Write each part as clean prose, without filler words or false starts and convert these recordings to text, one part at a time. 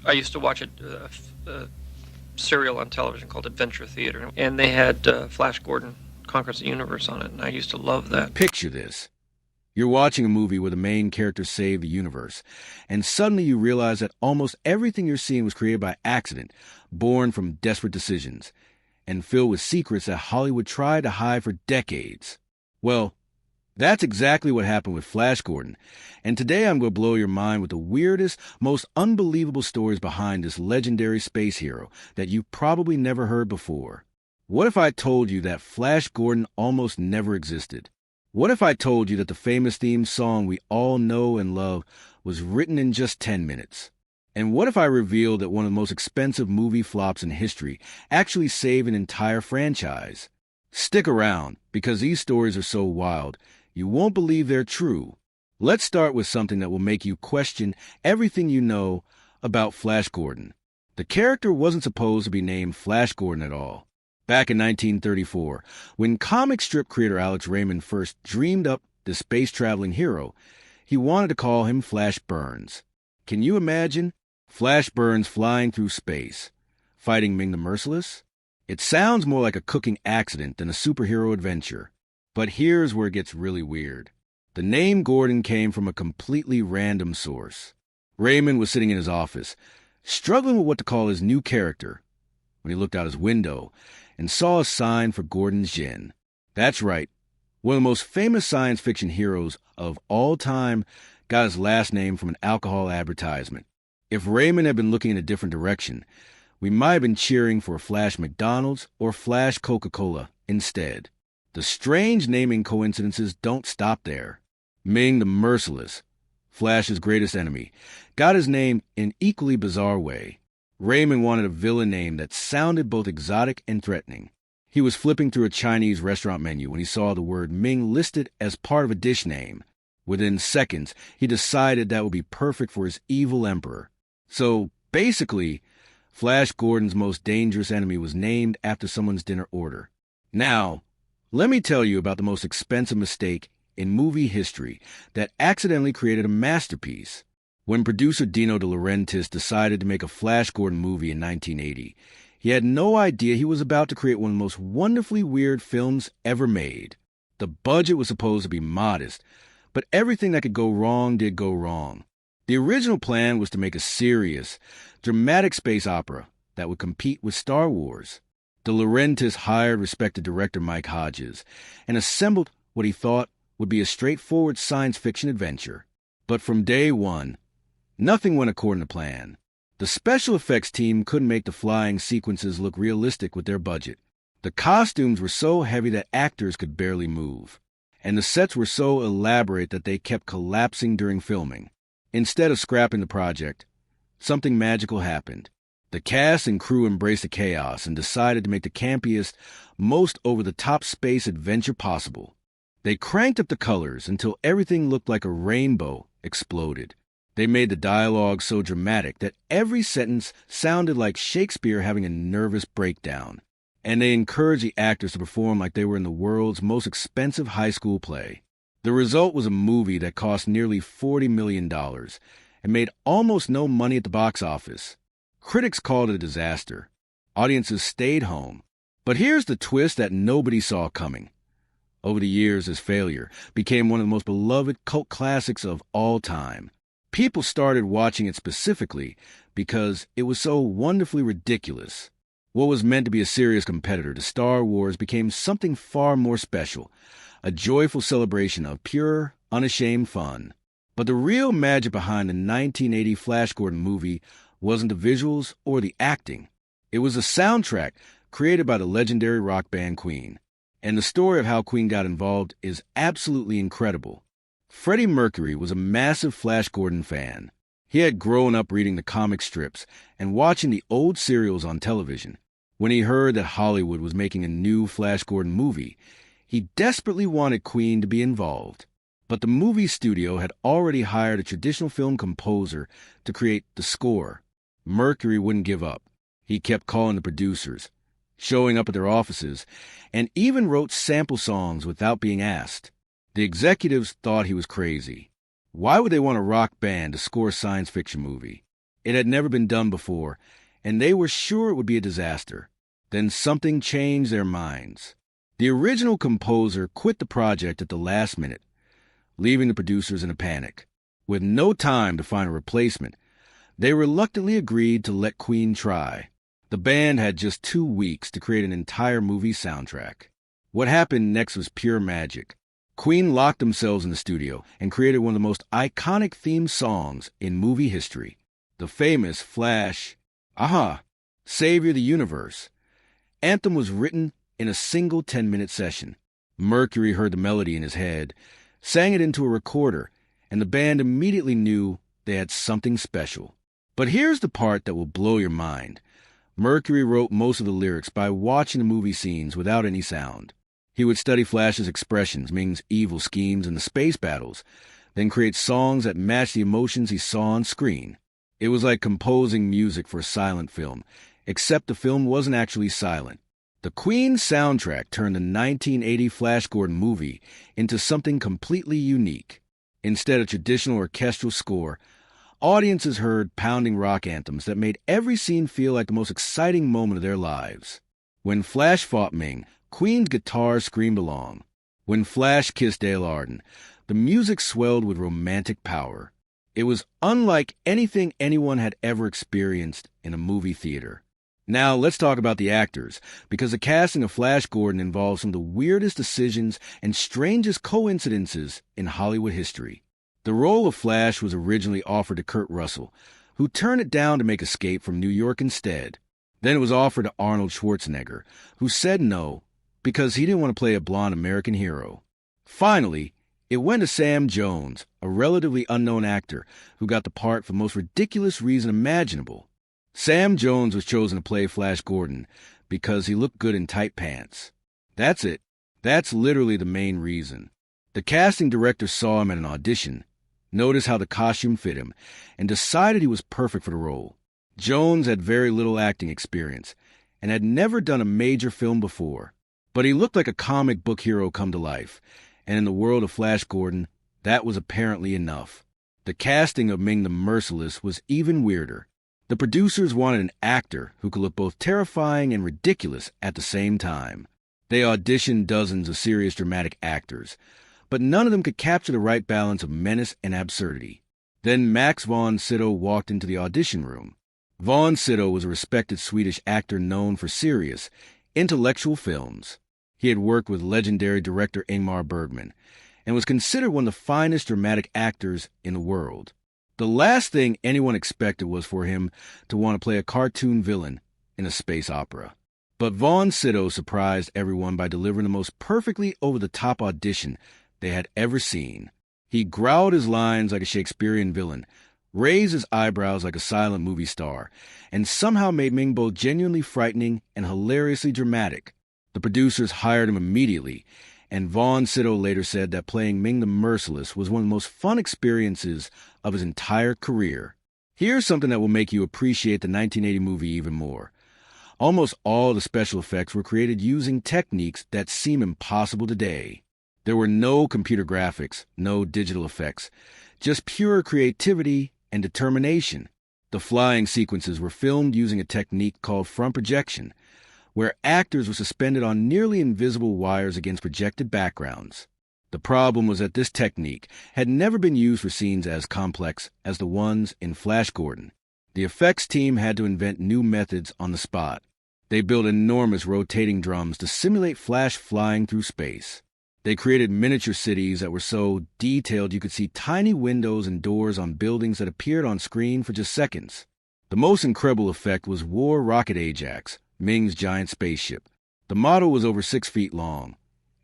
I used to watch a serial on television called Adventure Theater, and they had Flash Gordon Conquers the Universe on it, and I used to love that. Picture this. You're watching a movie where the main character saved the universe, and suddenly you realize that almost everything you're seeing was created by accident, born from desperate decisions, and filled with secrets that Hollywood tried to hide for decades. Well, that's exactly what happened with Flash Gordon, and today I'm going to blow your mind with the weirdest, most unbelievable stories behind this legendary space hero that you've probably never heard before. What if I told you that Flash Gordon almost never existed? What if I told you that the famous theme song we all know and love was written in just 10 minutes? And what if I revealed that one of the most expensive movie flops in history actually saved an entire franchise? Stick around, because these stories are so wild, you won't believe they're true. Let's start with something that will make you question everything you know about Flash Gordon. The character wasn't supposed to be named Flash Gordon at all. Back in 1934, when comic strip creator Alex Raymond first dreamed up the space-traveling hero, he wanted to call him Flash Burns. Can you imagine? Flash Burns flying through space, fighting Ming the Merciless? It sounds more like a cooking accident than a superhero adventure. But here's where it gets really weird. The name Gordon came from a completely random source. Raymond was sitting in his office, struggling with what to call his new character, when he looked out his window and saw a sign for Gordon's Gin. That's right, one of the most famous science fiction heroes of all time got his last name from an alcohol advertisement. If Raymond had been looking in a different direction, we might have been cheering for Flash McDonald's or Flash Coca-Cola instead. The strange naming coincidences don't stop there. Ming the Merciless, Flash's greatest enemy, got his name in an equally bizarre way. Raymond wanted a villain name that sounded both exotic and threatening. He was flipping through a Chinese restaurant menu when he saw the word Ming listed as part of a dish name. Within seconds, he decided that would be perfect for his evil emperor. So, basically, Flash Gordon's most dangerous enemy was named after someone's dinner order. Now, let me tell you about the most expensive mistake in movie history that accidentally created a masterpiece. When producer Dino De Laurentiis decided to make a Flash Gordon movie in 1980, he had no idea he was about to create one of the most wonderfully weird films ever made. The budget was supposed to be modest, but everything that could go wrong did go wrong. The original plan was to make a serious, dramatic space opera that would compete with Star Wars. De Laurentiis hired respected director Mike Hodges and assembled what he thought would be a straightforward science fiction adventure. But from day one, nothing went according to plan. The special effects team couldn't make the flying sequences look realistic with their budget. The costumes were so heavy that actors could barely move, and the sets were so elaborate that they kept collapsing during filming. Instead of scrapping the project, something magical happened. The cast and crew embraced the chaos and decided to make the campiest, most over-the-top space adventure possible. They cranked up the colors until everything looked like a rainbow exploded. They made the dialogue so dramatic that every sentence sounded like Shakespeare having a nervous breakdown. And they encouraged the actors to perform like they were in the world's most expensive high school play. The result was a movie that cost nearly $40 million and made almost no money at the box office. Critics called it a disaster. Audiences stayed home. But here's the twist that nobody saw coming. Over the years, this failure became one of the most beloved cult classics of all time. People started watching it specifically because it was so wonderfully ridiculous. What was meant to be a serious competitor to Star Wars became something far more special, a joyful celebration of pure, unashamed fun. But the real magic behind the 1980 Flash Gordon movie wasn't the visuals or the acting. It was the soundtrack created by the legendary rock band Queen. And the story of how Queen got involved is absolutely incredible. Freddie Mercury was a massive Flash Gordon fan. He had grown up reading the comic strips and watching the old serials on television. When he heard that Hollywood was making a new Flash Gordon movie, he desperately wanted Queen to be involved. But the movie studio had already hired a traditional film composer to create the score. Mercury wouldn't give up. He kept calling the producers, showing up at their offices, and even wrote sample songs without being asked. The executives thought he was crazy. Why would they want a rock band to score a science fiction movie? It had never been done before, and they were sure it would be a disaster. Then something changed their minds. The original composer quit the project at the last minute, leaving the producers in a panic. With no time to find a replacement, they reluctantly agreed to let Queen try. The band had just 2 weeks to create an entire movie soundtrack. What happened next was pure magic. Queen locked themselves in the studio and created one of the most iconic theme songs in movie history, the famous Flash, Savior of the Universe. Anthem was written in a single 10-minute session. Mercury heard the melody in his head, sang it into a recorder, and the band immediately knew they had something special. But here's the part that will blow your mind. Mercury wrote most of the lyrics by watching the movie scenes without any sound. He would study Flash's expressions, Ming's evil schemes, and the space battles, then create songs that matched the emotions he saw on screen. It was like composing music for a silent film, except the film wasn't actually silent. The Queen soundtrack turned the 1980 Flash Gordon movie into something completely unique. Instead of traditional orchestral score, audiences heard pounding rock anthems that made every scene feel like the most exciting moment of their lives. When Flash fought Ming, Queen's guitar screamed along. When Flash kissed Dale Arden, the music swelled with romantic power. It was unlike anything anyone had ever experienced in a movie theater. Now, let's talk about the actors, because the casting of Flash Gordon involves some of the weirdest decisions and strangest coincidences in Hollywood history. The role of Flash was originally offered to Kurt Russell, who turned it down to make Escape from New York instead. Then it was offered to Arnold Schwarzenegger, who said no because he didn't want to play a blonde American hero. Finally, it went to Sam Jones, a relatively unknown actor who got the part for the most ridiculous reason imaginable. Sam Jones was chosen to play Flash Gordon because he looked good in tight pants. That's it. That's literally the main reason. The casting director saw him at an audition, noticed how the costume fit him, and decided he was perfect for the role. Jones had very little acting experience and had never done a major film before, but he looked like a comic book hero come to life, and in the world of Flash Gordon, that was apparently enough. The casting of Ming the Merciless was even weirder. The producers wanted an actor who could look both terrifying and ridiculous at the same time. They auditioned dozens of serious dramatic actors, but none of them could capture the right balance of menace and absurdity. Then Max von Sydow walked into the audition room. Von Sydow was a respected Swedish actor known for serious, intellectual films. He had worked with legendary director Ingmar Bergman and was considered one of the finest dramatic actors in the world. The last thing anyone expected was for him to want to play a cartoon villain in a space opera. But Von Sydow surprised everyone by delivering the most perfectly over-the-top audition they had ever seen. He growled his lines like a Shakespearean villain, raised his eyebrows like a silent movie star, and somehow made Ming both genuinely frightening and hilariously dramatic. The producers hired him immediately, and Von Sydow later said that playing Ming the Merciless was one of the most fun experiences of his entire career. Here's something that will make you appreciate the 1980 movie even more. Almost all the special effects were created using techniques that seem impossible today. There were no computer graphics, no digital effects, just pure creativity and determination. The flying sequences were filmed using a technique called front projection, where actors were suspended on nearly invisible wires against projected backgrounds. The problem was that this technique had never been used for scenes as complex as the ones in Flash Gordon. The effects team had to invent new methods on the spot. They built enormous rotating drums to simulate Flash flying through space. They created miniature cities that were so detailed you could see tiny windows and doors on buildings that appeared on screen for just seconds. The most incredible effect was War Rocket Ajax, Ming's giant spaceship. The model was over 6 feet long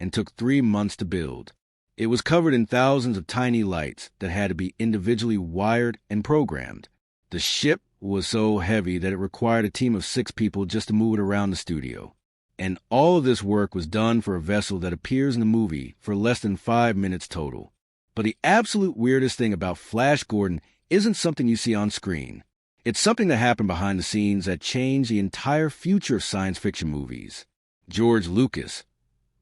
and took 3 months to build. It was covered in thousands of tiny lights that had to be individually wired and programmed. The ship was so heavy that it required a team of 6 people just to move it around the studio. And all of this work was done for a vessel that appears in the movie for less than 5 minutes total. But the absolute weirdest thing about Flash Gordon isn't something you see on screen. It's something that happened behind the scenes that changed the entire future of science fiction movies. George Lucas,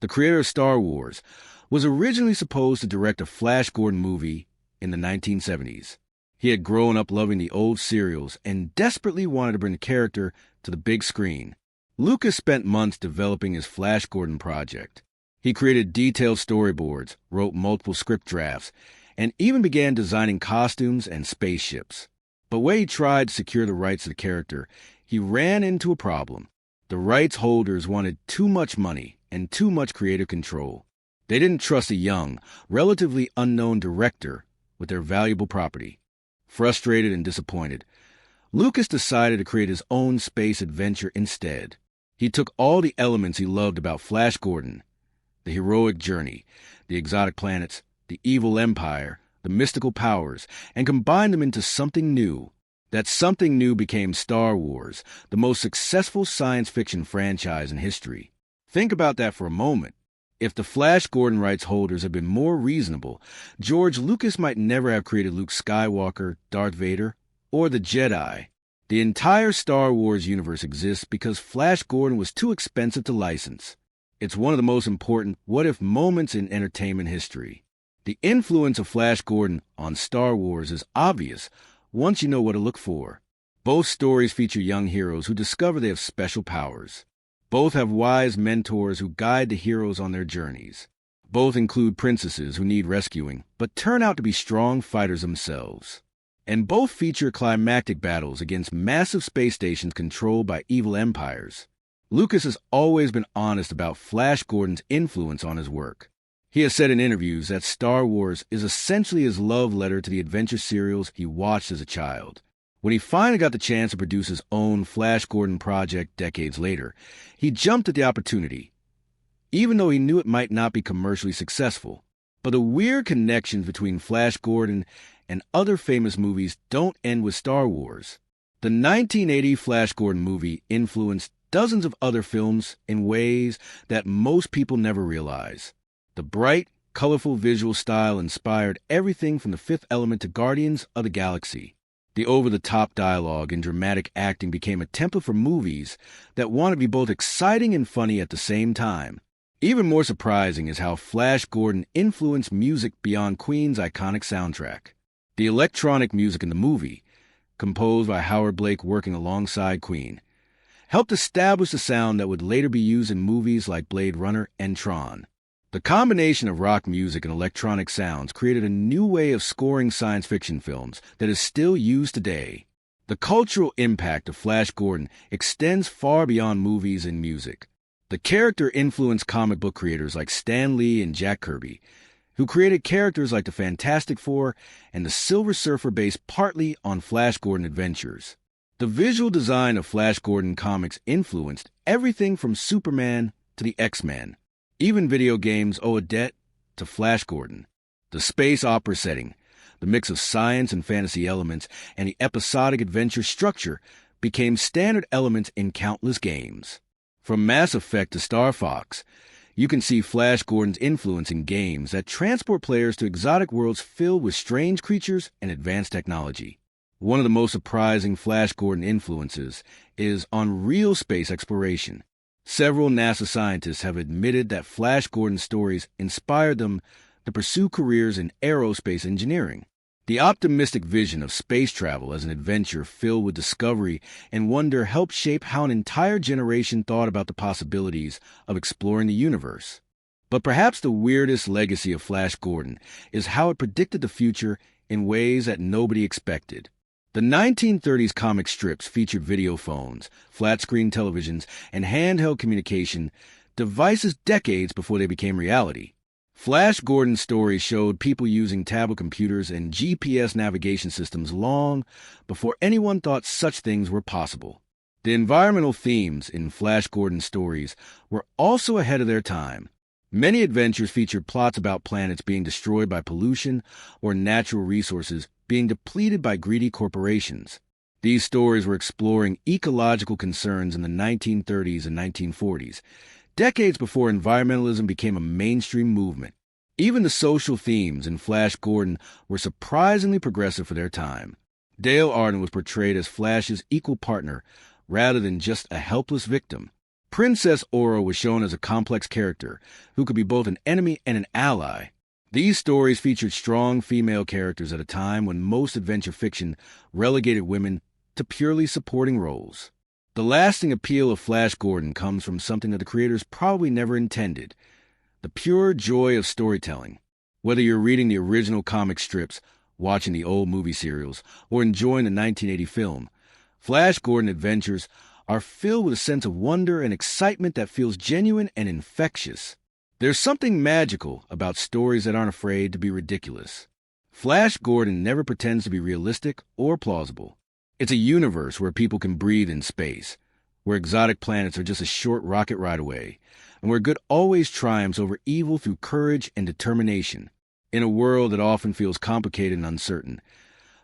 the creator of Star Wars, was originally supposed to direct a Flash Gordon movie in the 1970s. He had grown up loving the old serials and desperately wanted to bring the character to the big screen. Lucas spent months developing his Flash Gordon project. He created detailed storyboards, wrote multiple script drafts, and even began designing costumes and spaceships. But when he tried to secure the rights to the character, he ran into a problem. The rights holders wanted too much money and too much creative control. They didn't trust a young, relatively unknown director with their valuable property. Frustrated and disappointed, Lucas decided to create his own space adventure instead. He took all the elements he loved about Flash Gordon, the heroic journey, the exotic planets, the evil empire, the mystical powers, and combined them into something new. That something new became Star Wars, the most successful science fiction franchise in history. Think about that for a moment. If the Flash Gordon rights holders had been more reasonable, George Lucas might never have created Luke Skywalker, Darth Vader, or the Jedi. The entire Star Wars universe exists because Flash Gordon was too expensive to license. It's one of the most important what-if moments in entertainment history. The influence of Flash Gordon on Star Wars is obvious once you know what to look for. Both stories feature young heroes who discover they have special powers. Both have wise mentors who guide the heroes on their journeys. Both include princesses who need rescuing, but turn out to be strong fighters themselves. And both feature climactic battles against massive space stations controlled by evil empires. Lucas has always been honest about Flash Gordon's influence on his work. He has said in interviews that Star Wars is essentially his love letter to the adventure serials he watched as a child. When he finally got the chance to produce his own Flash Gordon project decades later, he jumped at the opportunity, even though he knew it might not be commercially successful. But the weird connections between Flash Gordon and other famous movies don't end with Star Wars. The 1980 Flash Gordon movie influenced dozens of other films in ways that most people never realize. The bright, colorful visual style inspired everything from The Fifth Element to Guardians of the Galaxy. The over-the-top dialogue and dramatic acting became a template for movies that wanted to be both exciting and funny at the same time. Even more surprising is how Flash Gordon influenced music beyond Queen's iconic soundtrack. The electronic music in the movie, composed by Howard Blake working alongside Queen, helped establish the sound that would later be used in movies like Blade Runner and Tron. The combination of rock music and electronic sounds created a new way of scoring science fiction films that is still used today. The cultural impact of Flash Gordon extends far beyond movies and music. The character influenced comic book creators like Stan Lee and Jack Kirby, who created characters like the Fantastic Four and the Silver Surfer based partly on Flash Gordon adventures. The visual design of Flash Gordon comics influenced everything from Superman to the X-Men. Even video games owe a debt to Flash Gordon. The space opera setting, the mix of science and fantasy elements, and the episodic adventure structure became standard elements in countless games. From Mass Effect to Star Fox, you can see Flash Gordon's influence in games that transport players to exotic worlds filled with strange creatures and advanced technology. One of the most surprising Flash Gordon influences is on real space exploration. Several NASA scientists have admitted that Flash Gordon stories inspired them to pursue careers in aerospace engineering. The optimistic vision of space travel as an adventure filled with discovery and wonder helped shape how an entire generation thought about the possibilities of exploring the universe. But perhaps the weirdest legacy of Flash Gordon is how it predicted the future in ways that nobody expected. The 1930s comic strips featured video phones, flat-screen televisions, and handheld communication devices decades before they became reality. Flash Gordon's stories showed people using tablet computers and GPS navigation systems long before anyone thought such things were possible. The environmental themes in Flash Gordon's stories were also ahead of their time. Many adventures featured plots about planets being destroyed by pollution or natural resources being depleted by greedy corporations. These stories were exploring ecological concerns in the 1930s and 1940s, decades before environmentalism became a mainstream movement. Even the social themes in Flash Gordon were surprisingly progressive for their time. Dale Arden was portrayed as Flash's equal partner rather than just a helpless victim. Princess Aura was shown as a complex character who could be both an enemy and an ally. These stories featured strong female characters at a time when most adventure fiction relegated women to purely supporting roles. The lasting appeal of Flash Gordon comes from something that the creators probably never intended: the pure joy of storytelling. Whether you're reading the original comic strips, watching the old movie serials, or enjoying the 1980 film, Flash Gordon adventures are filled with a sense of wonder and excitement that feels genuine and infectious. There's something magical about stories that aren't afraid to be ridiculous. Flash Gordon never pretends to be realistic or plausible. It's a universe where people can breathe in space, where exotic planets are just a short rocket ride away, and where good always triumphs over evil through courage and determination. In a world that often feels complicated and uncertain,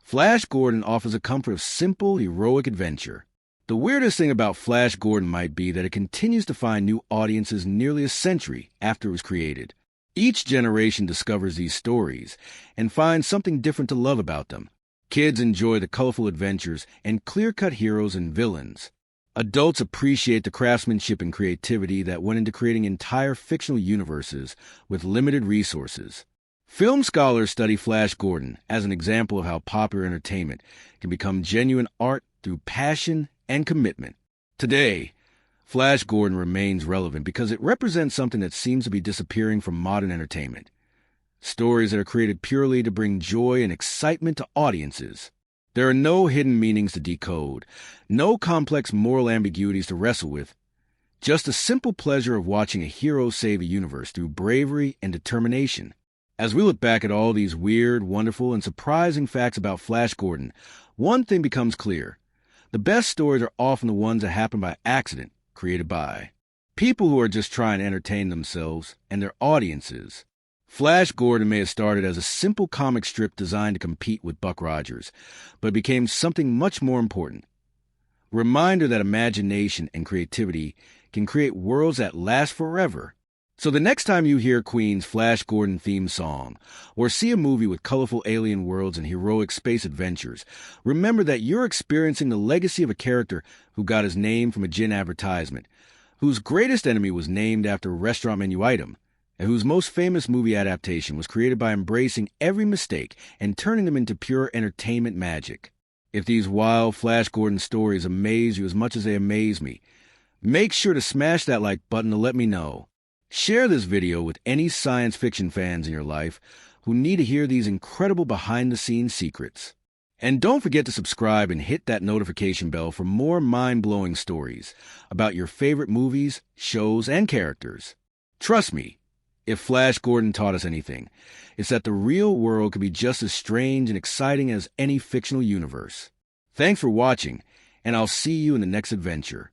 Flash Gordon offers a comfort of simple, heroic adventure. The weirdest thing about Flash Gordon might be that it continues to find new audiences nearly a century after it was created. Each generation discovers these stories and finds something different to love about them. Kids enjoy the colorful adventures and clear-cut heroes and villains. Adults appreciate the craftsmanship and creativity that went into creating entire fictional universes with limited resources. Film scholars study Flash Gordon as an example of how popular entertainment can become genuine art through passion and commitment. Today, Flash Gordon remains relevant because it represents something that seems to be disappearing from modern entertainment. Stories that are created purely to bring joy and excitement to audiences. There are no hidden meanings to decode, no complex moral ambiguities to wrestle with, just a simple pleasure of watching a hero save a universe through bravery and determination. As we look back at all these weird, wonderful, and surprising facts about Flash Gordon, one thing becomes clear. The best stories are often the ones that happen by accident, created by people who are just trying to entertain themselves and their audiences. Flash Gordon may have started as a simple comic strip designed to compete with Buck Rogers, but it became something much more important. Reminder that imagination and creativity can create worlds that last forever. So the next time you hear Queen's Flash Gordon theme song, or see a movie with colorful alien worlds and heroic space adventures, remember that you're experiencing the legacy of a character who got his name from a gin advertisement, whose greatest enemy was named after a restaurant menu item, and whose most famous movie adaptation was created by embracing every mistake and turning them into pure entertainment magic. If these wild Flash Gordon stories amaze you as much as they amaze me, make sure to smash that like button to let me know. Share this video with any science fiction fans in your life who need to hear these incredible behind-the-scenes secrets. And don't forget to subscribe and hit that notification bell for more mind-blowing stories about your favorite movies, shows, and characters. Trust me, if Flash Gordon taught us anything, it's that the real world can be just as strange and exciting as any fictional universe. Thanks for watching, and I'll see you in the next adventure.